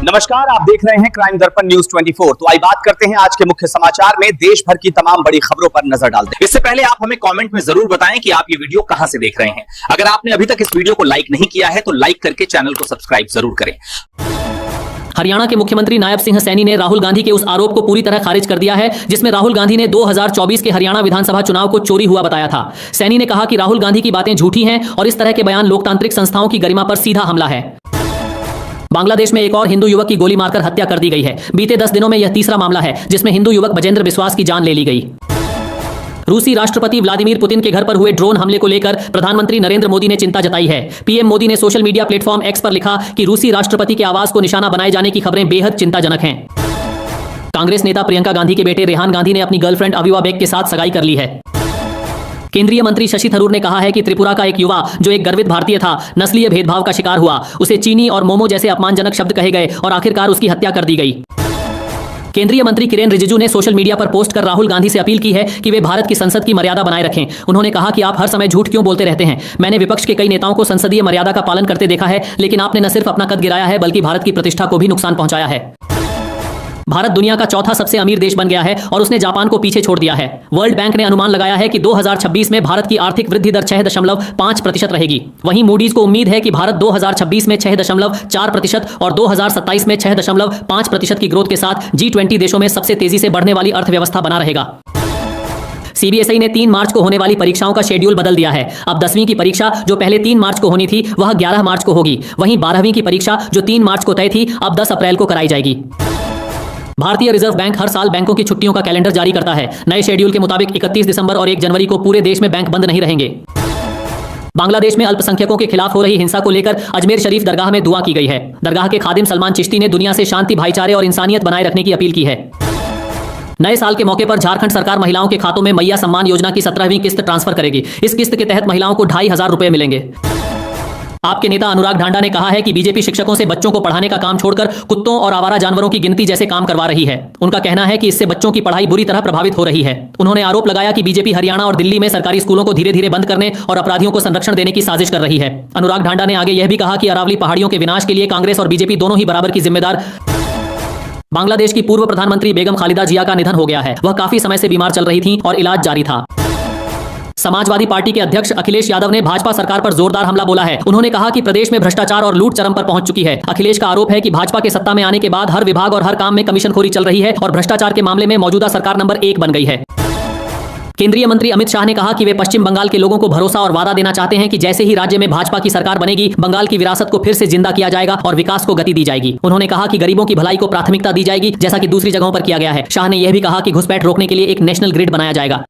नमस्कार, आप देख रहे हैं क्राइम दर्पण न्यूज 24। तो आइए बात करते हैं आज के मुख्य समाचार में। देश भर की तमाम बड़ी खबरों पर नजर डालते हैं। इससे पहले आप हमें कमेंट में जरूर बताएं कि आप ये वीडियो कहां से देख रहे हैं। अगर आपने अभी तक इस वीडियो को लाइक नहीं किया है तो लाइक करके चैनल को सब्सक्राइब जरूर करें। हरियाणा के मुख्यमंत्री नायब सिंह सैनी ने राहुल गांधी के उस आरोप को पूरी तरह खारिज कर दिया है जिसमें राहुल गांधी ने 2024 के हरियाणा विधानसभा चुनाव को चोरी हुआ बताया था। सैनी ने कहा कि राहुल गांधी की बातें झूठी हैं और इस तरह के बयान लोकतांत्रिक संस्थाओं की गरिमा पर सीधा हमला है। बांग्लादेश में एक और हिंदू युवक की गोली मारकर हत्या कर दी गई है। बीते 10 दिनों में यह तीसरा मामला है जिसमें हिंदू युवक बजेंद्र बिस्वास की जान ले ली गई। रूसी राष्ट्रपति व्लादिमीर पुतिन के घर पर हुए ड्रोन हमले को लेकर प्रधानमंत्री नरेंद्र मोदी ने चिंता जताई है। पीएम मोदी ने सोशल मीडिया प्लेटफॉर्म एक्स पर लिखा कि रूसी राष्ट्रपति के आवास को निशाना बनाए जाने की खबरें बेहद चिंताजनक हैं। कांग्रेस नेता प्रियंका गांधी के बेटे रेहान गांधी ने अपनी गर्लफ्रेंड अविवा बेग के साथ सगाई कर ली है। केंद्रीय मंत्री शशि थरूर ने कहा है कि त्रिपुरा का एक युवा जो एक गर्वित भारतीय था, नस्लीय भेदभाव का शिकार हुआ, उसे चीनी और मोमो जैसे अपमानजनक शब्द कहे गए और आखिरकार उसकी हत्या कर दी गई। केंद्रीय मंत्री किरेन रिजिजू ने सोशल मीडिया पर पोस्ट कर राहुल गांधी से अपील की है कि वे भारत की संसद की मर्यादा बनाए रखें। उन्होंने कहा कि आप हर समय झूठ क्यों बोलते रहते हैं। मैंने विपक्ष के कई नेताओं को संसदीय मर्यादा का पालन करते देखा है, लेकिन आपने न सिर्फ अपना कद गिराया है बल्कि भारत की प्रतिष्ठा को भी नुकसान पहुंचाया है। भारत दुनिया का चौथा सबसे अमीर देश बन गया है और उसने जापान को पीछे छोड़ दिया है। वर्ल्ड बैंक ने अनुमान लगाया है कि 2026 में भारत की आर्थिक वृद्धि दर 6.5% रहेगी। वहीं मूडीज को उम्मीद है कि भारत 2026 में 6.4% और 2027 में 6.5% की ग्रोथ के साथ G20 देशों में सबसे तेजी से बढ़ने वाली अर्थव्यवस्था बना रहेगा। सीबीएसई ने 3 मार्च को होने वाली परीक्षाओं का शेड्यूल बदल दिया है। अब 10वीं की परीक्षा जो पहले 3 मार्च को होनी थी वह 11 मार्च को होगी। वहीं 12वीं की परीक्षा जो 3 मार्च को तय थी अब 10 अप्रैल को कराई जाएगी। भारतीय रिजर्व बैंक हर साल बैंकों की छुट्टियों का कैलेंडर जारी करता है। नए शेड्यूल के मुताबिक 31 दिसंबर और 1 जनवरी को पूरे देश में बैंक बंद नहीं रहेंगे। बांग्लादेश में अल्पसंख्यकों के खिलाफ हो रही हिंसा को लेकर अजमेर शरीफ दरगाह में दुआ की गई है। दरगाह के खादिम सलमान चिश्ती ने दुनिया से शांति, भाईचारे और इंसानियत बनाए रखने की अपील की है। नए साल के मौके पर झारखंड सरकार महिलाओं के खातों में मैया सम्मान योजना की 17वीं किस्त ट्रांसफर करेगी। इस किस्त के तहत महिलाओं को 2500 रुपए मिलेंगे। आपके नेता अनुराग ढांडा ने कहा है कि बीजेपी शिक्षकों से बच्चों को पढ़ाने का काम छोड़कर कुत्तों और आवारा जानवरों की गिनती जैसे काम करवा रही है। उनका कहना है कि इससे बच्चों की पढ़ाई बुरी तरह प्रभावित हो रही है। उन्होंने आरोप लगाया कि बीजेपी हरियाणा और दिल्ली में सरकारी स्कूलों को धीरे धीरे बंद करने और अपराधियों को संरक्षण देने की साजिश कर रही है। अनुराग ढांडा ने आगे यह भी कहा कि अरावली पहाड़ियों के विनाश के लिए कांग्रेस और बीजेपी दोनों ही बराबर की जिम्मेदार। बांग्लादेश की पूर्व प्रधानमंत्री बेगम खालिदा जिया का निधन हो गया है। वह काफी समय से बीमार चल रही थी और इलाज जारी था। समाजवादी पार्टी के अध्यक्ष अखिलेश यादव ने भाजपा सरकार पर जोरदार हमला बोला है। उन्होंने कहा कि प्रदेश में भ्रष्टाचार और लूट चरम पर पहुंच चुकी है। अखिलेश का आरोप है कि भाजपा के सत्ता में आने के बाद हर विभाग और हर काम में कमीशनखोरी चल रही है और भ्रष्टाचार के मामले में मौजूदा सरकार नंबर 1 बन गई है। केंद्रीय मंत्री अमित शाह ने कहा कि वे पश्चिम बंगाल के लोगों को भरोसा और वादा देना चाहते हैं कि जैसे ही राज्य में भाजपा की सरकार बनेगी, बंगाल की विरासत को फिर से जिंदा किया जाएगा और विकास को गति दी जाएगी। उन्होंने कहा कि गरीबों की भलाई को प्राथमिकता दी जाएगी, जैसा कि दूसरी जगहों पर किया गया है। शाह ने यह भी कहा कि घुसपैठ रोकने के लिए एक नेशनल ग्रिड बनाया जाएगा।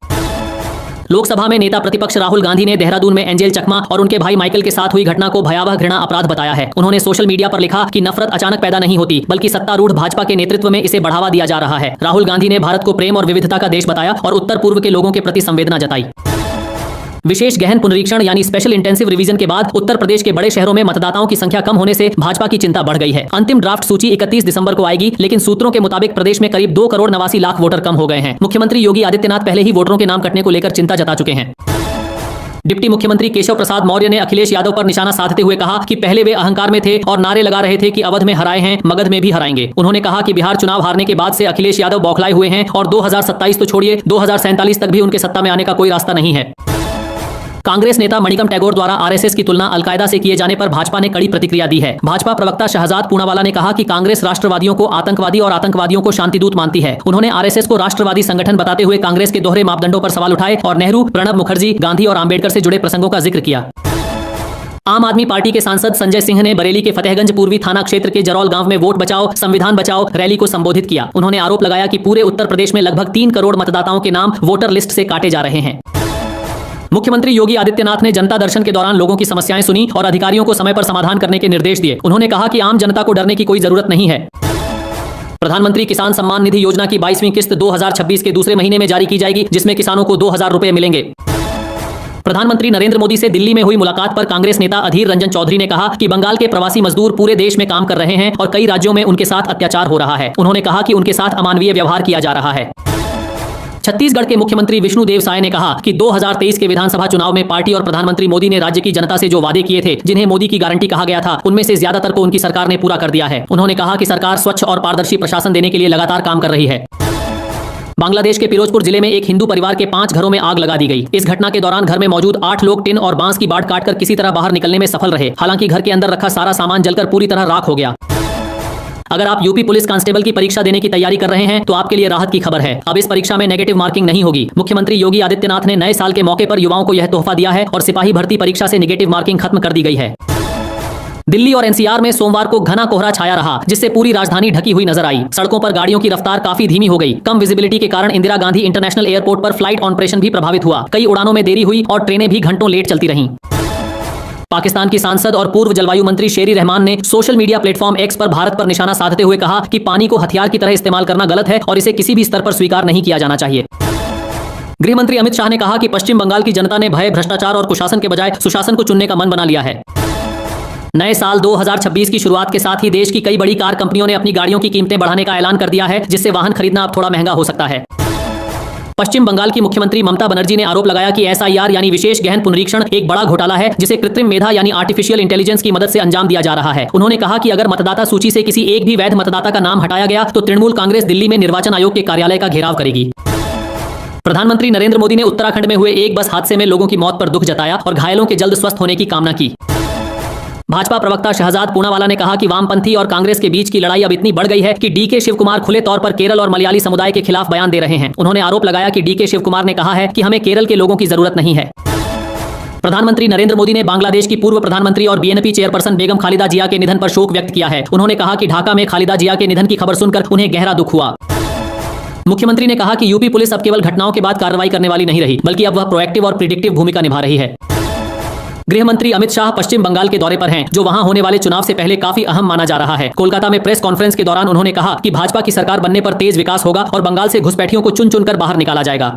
लोकसभा में नेता प्रतिपक्ष राहुल गांधी ने देहरादून में एंजेल चकमा और उनके भाई माइकल के साथ हुई घटना को भयावह घृणा अपराध बताया है। उन्होंने सोशल मीडिया पर लिखा कि नफरत अचानक पैदा नहीं होती बल्कि सत्तारूढ़ भाजपा के नेतृत्व में इसे बढ़ावा दिया जा रहा है। राहुल गांधी ने भारत को प्रेम और विविधता का देश बताया और उत्तर पूर्व के लोगों के प्रति संवेदना जताई। विशेष गहन पुनरीक्षण यानी स्पेशल इंटेंसिव रिवीजन के बाद उत्तर प्रदेश के बड़े शहरों में मतदाताओं की संख्या कम होने से भाजपा की चिंता बढ़ गई है। अंतिम ड्राफ्ट सूची 31 दिसंबर को आएगी, लेकिन सूत्रों के मुताबिक प्रदेश में करीब 2 करोड़ 89 लाख वोटर कम हो गए हैं। मुख्यमंत्री योगी आदित्यनाथ पहले ही वोटरों के नाम कटने को लेकर चिंता जता चुके हैं। डिप्टी मुख्यमंत्री केशव प्रसाद मौर्य ने अखिलेश यादव पर निशाना साधते हुए कहा कि पहले वे अहंकार में थे और नारे लगा रहे थे कि अवध में हराए हैं, मगध में भी हराएंगे। उन्होंने कहा कि बिहार चुनाव हारने के बाद से अखिलेश यादव बौखलाए हुए हैं और 2027 तो छोड़िए 2047 तक भी उनके सत्ता में आने का कोई रास्ता नहीं है। कांग्रेस नेता मणिकम टैगोर द्वारा आरएसएस की तुलना अलकायदा से किए जाने पर भाजपा ने कड़ी प्रतिक्रिया दी है। भाजपा प्रवक्ता शहजाद पूनावाला ने कहा कि कांग्रेस राष्ट्रवादियों को आतंकवादी और आतंकवादियों को शांतिदूत मानती है। उन्होंने आरएसएस को राष्ट्रवादी संगठन बताते हुए कांग्रेस के दोहरे मापदंडों पर सवाल उठाए और नेहरू, प्रणब मुखर्जी, गांधी और आंबेडकर से जुड़े प्रसंगों का जिक्र किया। आम आदमी पार्टी के सांसद संजय सिंह ने बरेली के फतेहगंज पूर्वी थाना क्षेत्र के जरौल गांव में वोट बचाओ संविधान बचाओ रैली को संबोधित किया। उन्होंने आरोप लगाया कि पूरे उत्तर प्रदेश में लगभग 3 करोड़ मतदाताओं के नाम वोटर लिस्ट से काटे जा रहे हैं। मुख्यमंत्री योगी आदित्यनाथ ने जनता दर्शन के दौरान लोगों की समस्याएं सुनी और अधिकारियों को समय पर समाधान करने के निर्देश दिए। उन्होंने कहा कि आम जनता को डरने की कोई जरूरत नहीं है। प्रधानमंत्री किसान सम्मान निधि योजना की 22वीं किस्त 2026 के दूसरे महीने में जारी की जाएगी, जिसमें किसानों को 2000 रुपए मिलेंगे। प्रधानमंत्री नरेंद्र मोदी से दिल्ली में हुई मुलाकात पर कांग्रेस नेता अधीर रंजन चौधरी ने कहा कि बंगाल के प्रवासी मजदूर पूरे देश में काम कर रहे हैं और कई राज्यों में उनके साथ अत्याचार हो रहा है। उन्होंने कहा कि उनके साथ अमानवीय व्यवहार किया जा रहा है। छत्तीसगढ़ के मुख्यमंत्री विष्णुदेव साय ने कहा कि 2023 के विधानसभा चुनाव में पार्टी और प्रधानमंत्री मोदी ने राज्य की जनता से जो वादे किए थे, जिन्हें मोदी की गारंटी कहा गया था, उनमें से ज्यादातर को उनकी सरकार ने पूरा कर दिया है। उन्होंने कहा कि सरकार स्वच्छ और पारदर्शी प्रशासन देने के लिए लगातार काम कर रही है। बांग्लादेश के फिरोजपुर जिले में एक हिंदू परिवार के 5 घरों में आग लगा दी गई। इस घटना के दौरान घर में मौजूद 8 लोग टिन और बांस की बाट काटकर किसी तरह बाहर निकलने में सफल रहे। हालांकि घर के अंदर रखा सारा सामान जलकर पूरी तरह राख हो गया। अगर आप यूपी पुलिस कांस्टेबल की परीक्षा देने की तैयारी कर रहे हैं तो आपके लिए राहत की खबर है। अब इस परीक्षा में नेगेटिव मार्किंग नहीं होगी। मुख्यमंत्री योगी आदित्यनाथ ने नए साल के मौके पर युवाओं को यह तोहफा दिया है और सिपाही भर्ती परीक्षा से नेगेटिव मार्किंग खत्म कर दी गई है। दिल्ली और एनसीआर में सोमवार को घना कोहरा छाया रहा, जिससे पूरी राजधानी ढकी हुई नजर आई। सड़कों पर गाड़ियों की रफ्तार काफी धीमी हो गई। कम विजिबिलिटी के कारण इंदिरा गांधी इंटरनेशनल एयरपोर्ट पर फ्लाइट ऑपरेशन भी प्रभावित हुआ। कई उड़ानों में देरी हुई और ट्रेनें भी घंटों लेट चलती रहीं। पाकिस्तान की सांसद और पूर्व जलवायु मंत्री शेरी रहमान ने सोशल मीडिया प्लेटफॉर्म एक्स पर भारत पर निशाना साधते हुए कहा कि पानी को हथियार की तरह इस्तेमाल करना गलत है और इसे किसी भी स्तर पर स्वीकार नहीं किया जाना चाहिए। गृह मंत्री अमित शाह ने कहा कि पश्चिम बंगाल की जनता ने भय, भ्रष्टाचार और कुशासन के बजाय सुशासन को चुनने का मन बना लिया है। नए साल 2026 की शुरुआत के साथ ही देश की कई बड़ी कार कंपनियों ने अपनी गाड़ियों की कीमतें बढ़ाने का ऐलान कर दिया है, जिससे वाहन खरीदना अब थोड़ा महंगा हो सकता है। पश्चिम बंगाल की मुख्यमंत्री ममता बनर्जी ने आरोप लगाया कि एसआईआर यानी विशेष गहन पुनरीक्षण एक बड़ा घोटाला है, जिसे कृत्रिम मेधा यानी आर्टिफिशियल इंटेलिजेंस की मदद से अंजाम दिया जा रहा है। उन्होंने कहा कि अगर मतदाता सूची से किसी एक भी वैध मतदाता का नाम हटाया गया तो तृणमूल कांग्रेस दिल्ली में निर्वाचन आयोग के कार्यालय का घेराव करेगी। प्रधानमंत्री नरेंद्र मोदी ने उत्तराखंड में हुए एक बस हादसे में लोगों की मौत पर दुख जताया और घायलों के जल्द स्वस्थ होने की कामना की। भाजपा प्रवक्ता शहजाद पूनावाला ने कहा कि वामपंथी और कांग्रेस के बीच की लड़ाई अब इतनी बढ़ गई है कि डीके शिवकुमार खुले तौर पर केरल और मलयाली समुदाय के खिलाफ बयान दे रहे हैं। उन्होंने आरोप लगाया कि डीके शिवकुमार ने कहा है कि हमें केरल के लोगों की जरूरत नहीं है। प्रधानमंत्री नरेंद्र मोदी ने बांग्लादेश की पूर्व प्रधानमंत्री और बीएनपी चेयरपर्सन बेगम खालिदा जिया के निधन पर शोक व्यक्त किया है। उन्होंने कहा कि ढाका में खालिदा जिया के निधन की खबर सुनकर उन्हें गहरा दुख हुआ। मुख्यमंत्री ने कहा कि यूपी पुलिस अब केवल घटनाओं के बाद कार्रवाई करने वाली नहीं रही, बल्कि अब वह प्रोएक्टिव और प्रिडिक्टिव भूमिका निभा रही है। गृह मंत्री अमित शाह पश्चिम बंगाल के दौरे पर हैं, जो वहां होने वाले चुनाव से पहले काफी अहम माना जा रहा है। कोलकाता में प्रेस कॉन्फ्रेंस के दौरान उन्होंने कहा कि भाजपा की सरकार बनने पर तेज विकास होगा और बंगाल से घुसपैठियों को चुन चुनकर बाहर निकाला जाएगा।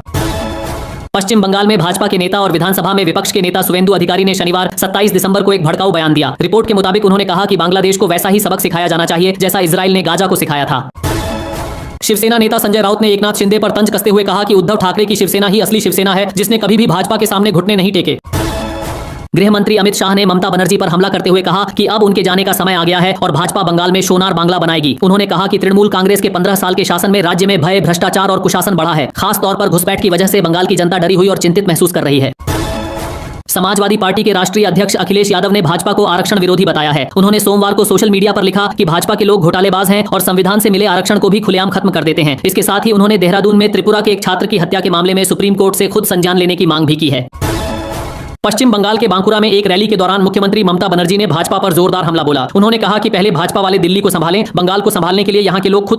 पश्चिम बंगाल में भाजपा के नेता और विधानसभा में विपक्ष के नेता सुवेंदु अधिकारी ने शनिवार 27 दिसंबर को एक भड़काऊ बयान दिया। रिपोर्ट के मुताबिक उन्होंने कहा कि बांग्लादेश को वैसा ही सबक सिखाया जाना चाहिए जैसा इजराइल ने गाजा को सिखाया था। शिवसेना नेता संजय राउत ने एकनाथ शिंदे पर तंज कसते हुए कहा कि उद्धव ठाकरे की शिवसेना ही असली शिवसेना है, जिसने कभी भी भाजपा के सामने घुटने नहीं टेके। गृह मंत्री अमित शाह ने ममता बनर्जी पर हमला करते हुए कहा कि अब उनके जाने का समय आ गया है और भाजपा बंगाल में सोनार बांग्ला बनाएगी। उन्होंने कहा कि तृणमूल कांग्रेस के 15 साल के शासन में राज्य में भय, भ्रष्टाचार और कुशासन बढ़ा है। खास तौर पर घुसपैठ की वजह से बंगाल की जनता डरी हुई और चिंतित महसूस कर रही है। समाजवादी पार्टी के राष्ट्रीय अध्यक्ष अखिलेश यादव ने भाजपा को आरक्षण विरोधी बताया है। उन्होंने सोमवार को सोशल मीडिया पर लिखा कि भाजपा के लोग घोटालेबाज हैं और संविधान से मिले आरक्षण को भी खुलेआम खत्म कर देते हैं। इसके साथ ही उन्होंने देहरादून में त्रिपुरा के एक छात्र की हत्या के मामले में सुप्रीम कोर्ट से खुद संज्ञान लेने की मांग भी की है। पश्चिम बंगाल के बांकुरा में एक रैली के दौरान मुख्यमंत्री ममता बनर्जी ने भाजपा पर जोरदार हमला बोला। उन्होंने कहा कि पहले भाजपा वाले दिल्ली को संभालें, बंगाल को संभालने के लिए यहाँ के लोग खुद